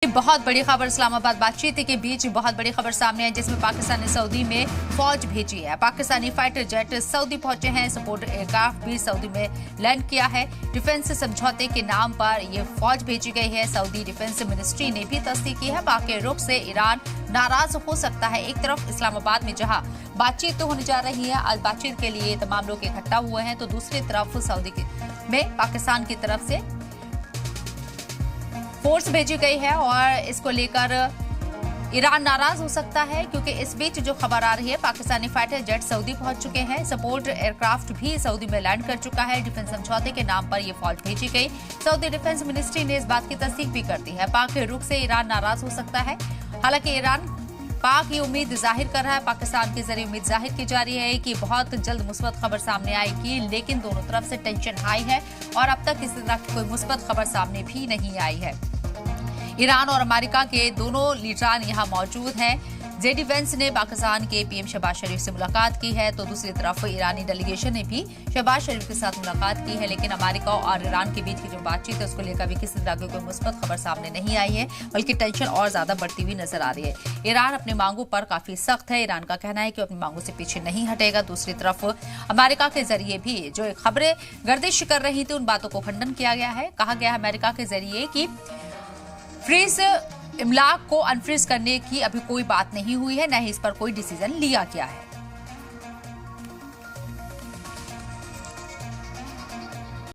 बहुत बड़ी खबर इस्लामाबाद बातचीत के बीच बहुत बड़ी खबर सामने आई जिसमें पाकिस्तान ने सऊदी में फौज भेजी है। पाकिस्तानी फाइटर जेट सऊदी पहुंचे हैं। सपोर्ट एयरक्राफ्ट भी सऊदी में लैंड किया है। डिफेंस समझौते के नाम पर ये फौज भेजी गई है। सऊदी डिफेंस मिनिस्ट्री ने भी तस्दीक की है। बाकी रुख से ईरान नाराज हो सकता है। एक तरफ इस्लामाबाद में जहां बातचीत तो होने जा रही है, आज बातचीत के लिए तमाम लोग इकट्ठा हुए हैं, तो दूसरी तरफ सऊदी में पाकिस्तान की तरफ से फोर्स भेजी गई है और इसको लेकर ईरान नाराज हो सकता है, क्योंकि इस बीच जो खबर आ रही है पाकिस्तानी फाइटर जेट सऊदी पहुंच चुके हैं। सपोर्ट एयरक्राफ्ट भी सऊदी में लैंड कर चुका है। डिफेंस समझौते के नाम पर यह फौज भेजी गई। सऊदी डिफेंस मिनिस्ट्री ने इस बात की तस्दीक भी कर दी है। पाक के रुख से ईरान नाराज हो सकता है। हालांकि ईरान पाक ये उम्मीद जाहिर कर रहा है, पाकिस्तान के जरिए उम्मीद जाहिर की जा रही है कि बहुत जल्द मुस्बत खबर सामने आएगी, लेकिन दोनों तरफ से टेंशन हाई है और अब तक किसी तरह की कोई मुस्बत खबर सामने भी नहीं आई है। ईरान और अमेरिका के दोनों लीडरान यहां मौजूद हैं। जेडी वेंस ने पाकिस्तान के पीएम शहबाज शरीफ से मुलाकात की है, तो दूसरी तरफ ईरानी डेलीगेशन ने भी शहबाज शरीफ के साथ मुलाकात की है। लेकिन अमेरिका और ईरान के बीच की जो बातचीत है उसको लेकर भी किसी तरह की कोई मुस्बत खबर सामने नहीं आई है, बल्कि टेंशन और ज्यादा बढ़ती हुई नजर आ रही है। ईरान अपनी मांगों पर काफी सख्त है। ईरान का कहना है कि अपनी मांगों से पीछे नहीं हटेगा। दूसरी तरफ अमेरिका के जरिए भी जो खबरें गर्दिश कर रही थी उन बातों को खंडन किया गया है। कहा गया है अमेरिका के जरिए कि फ्रीज इमलाक को अनफ्रीज करने की अभी कोई बात नहीं हुई है, न ही इस पर कोई डिसीजन लिया गया है।